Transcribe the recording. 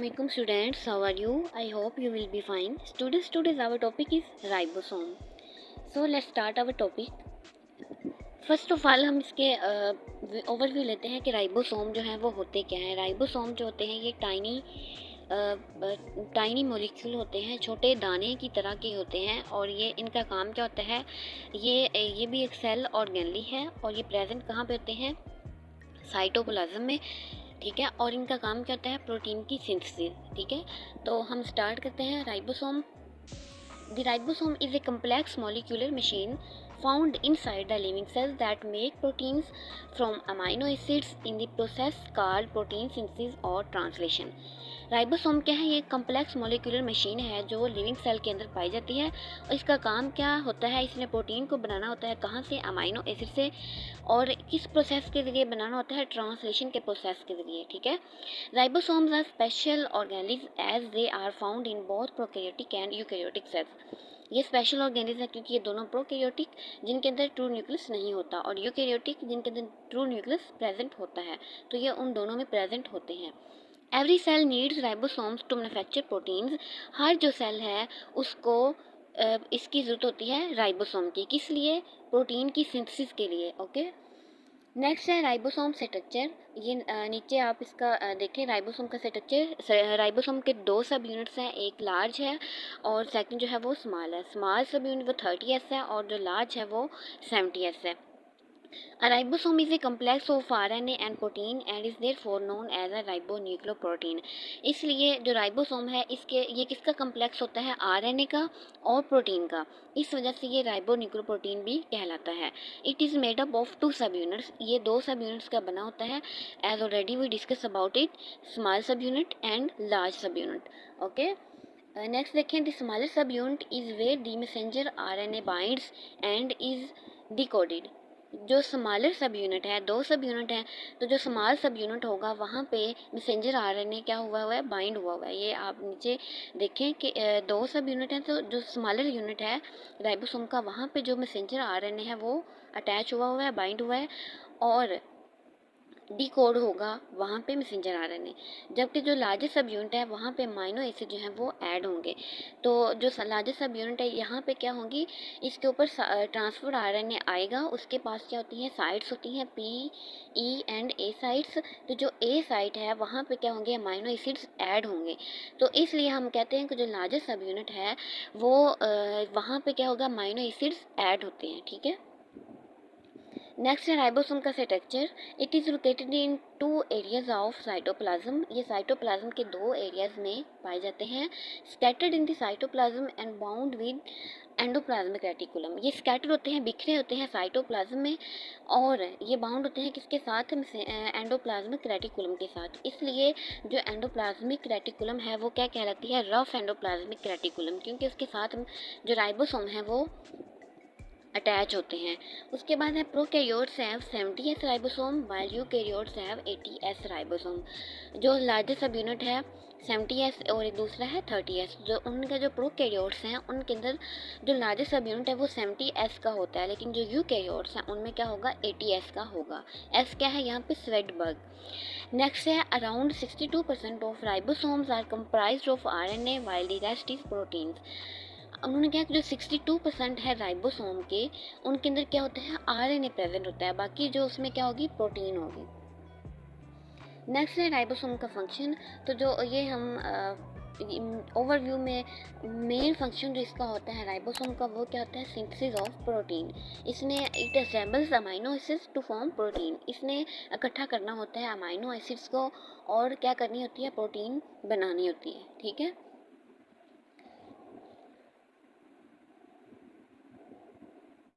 Assalamualaikum students, how are you? I hope you will be fine. Students, today's our topic is ribosome. So let's start our topic. First of all हम इसके overview लेते हैं कि ribosome जो है वो होते क्या हैं। राइबोसोम जो होते हैं ये टाइनी मॉलिक्यूल होते हैं, छोटे दाने की तरह के होते हैं और ये इनका काम क्या होता है, ये भी एक सेल ऑर्गेनली है और ये प्रेजेंट कहाँ पे होते हैं, साइटोप्लाज्म में, ठीक है। और इनका काम क्या होता है, प्रोटीन की सिंथेसिस, ठीक है। तो हम स्टार्ट करते हैं। Ribosome, the ribosome is a complex molecular machine found inside the living cells that make proteins from amino acids in the process called protein synthesis और translation। राइबोसोम क्या है, ये कम्प्लेक्स मोलिकुलर मशीन है जो living cell के अंदर पाई जाती है और इसका काम क्या होता है, इसने प्रोटीन को बनाना होता है कहाँ से, अमाइनो एसिड से, और किस प्रोसेस के ज़रिए बनाना होता है, ट्रांसलेशन के प्रोसेस के ज़रिए, ठीक है। Ribosomes are special organism as they are found in both prokaryotic and eukaryotic cells. ये स्पेशल ऑर्गेनिज्म है क्योंकि ये दोनों प्रोकैरियोटिक जिनके अंदर ट्रू न्यूक्लियस नहीं होता और यूकैरियोटिक जिनके अंदर ट्रू न्यूक्लियस प्रेजेंट होता है, तो ये उन दोनों में प्रेजेंट होते हैं। Every cell needs ribosomes to manufacture proteins. हर जो सेल है उसको इसकी ज़रूरत होती है राइबोसोम की, किस लिए, प्रोटीन की सिंथेसिस के लिए, ओके। नेक्स्ट है राइबोसोम स्ट्रक्चर। ये नीचे आप इसका देखें राइबोसोम का स्ट्रक्चर। राइबोसोम के दो सब यूनिट्स हैं, एक लार्ज है और सेकंड जो है वो स्मॉल है। स्मॉल सब यूनिट वो 30S है और जो लार्ज है वो 70S है। A ribosome is a complex of RNA and protein and is therefore known as a ribonucleoprotein। इसलिए जो राइबोसोम है ये किसका कम्प्लेक्स होता है, आरएनए का और प्रोटीन का, इस वजह से ये राइबोन्यूक्लियोप्रोटीन भी कहलाता है। It is made up of 2 सब यूनिट्स, ये 2 सब यूनिट्स का बना होता है। As already we discuss about it, small sub unit and large sub unit, okay. Next देखें, the smaller sub unit is where the messenger RNA binds and is decoded. जो smaller sub unit है, 2 सब unit हैं, तो जो small sub unit होगा वहाँ पे मैसेंजर आरएनए क्या हुआ हुआ है, बाइंड हुआ हुआ है। ये आप नीचे देखें कि 2 सब यूनिट हैं, तो जो स्मॉलर यूनिट है राइबोसोम का वहाँ पे जो मैसेंजर आरएनए है वो अटैच हुआ हुआ है, बाइंड हुआ है, और डिकोड होगा वहाँ पे मैसेंजर आरएनए। जबकि जो लार्जेस्ट सब यूनिट है वहाँ पे अमाइनो एसिड जो है वो ऐड होंगे। तो जो लार्जेस्ट सब यूनिट है यहाँ पे क्या होंगी, इसके ऊपर ट्रांसफर आरएनए आएगा, उसके पास क्या होती हैं, साइट्स होती हैं, P, E and A sites. तो जो ए साइट है वहाँ पे क्या होंगे, अमाइनो एसिड्स ऐड होंगे। तो इसलिए हम कहते हैं कि जो लार्जेस्ट सब यूनिट है वो वहाँ पे क्या होगा, अमाइनो एसिड्स ऐड होते हैं, ठीक है। नेक्स्ट है राइबोसोम का structure. It is located in 2 areas of cytoplasm. ये साइटोप्लाज्म के 2 एरियाज में पाए जाते हैं। Scattered in the cytoplasm and bound with endoplasmic reticulum. ये स्कैटर होते हैं, बिखरे होते हैं साइटोप्लाज्म में, और ये बाउंड होते हैं किसके साथ, एंडोप्लाज्मिक रेटिकुलम के साथ। इसलिए जो एंडोप्लाज्मिक रेटिकुलम है वो क्या कहलाती है, रफ एंडोप्लाज्मिक रेटिकुलम, क्योंकि उसके साथ जो राइबोसोम है वो अटैच होते हैं। उसके बाद है prokaryotes have 70S ribosome while eukaryotes have 80S ribosome. जो लार्जेस्ट सब यूनिट है 70S और एक दूसरा है 30S। जो उनका जो प्रोकैरियोट्स हैं उनके अंदर जो लार्जेस्ट सब यूनिट है वो 70S का होता है, लेकिन जो यूकैरियोट्स हैं उनमें क्या होगा, 80S का होगा। S क्या है यहाँ पे, स्वेडबर्ग। नेक्स्ट है around 62% of ribosomes are comprised of RNA while the rest is proteins. उन्होंने कहा कि जो 62% है राइबोसोम के, उनके अंदर क्या होता है, आरएनए प्रेजेंट होता है, बाकी जो उसमें क्या होगी, प्रोटीन होगी। नेक्स्ट है राइबोसोम का फंक्शन। तो जो ये हम ओवरव्यू में मेन फंक्शन जो इसका होता है राइबोसोम का, वो क्या होता है, सिंथेसिस ऑफ प्रोटीन। इसने it assembles amino acids to form protein. इसने इकट्ठा करना होता है अमाइनो एसिड्स को और क्या करनी होती है, प्रोटीन बनानी होती है, ठीक है।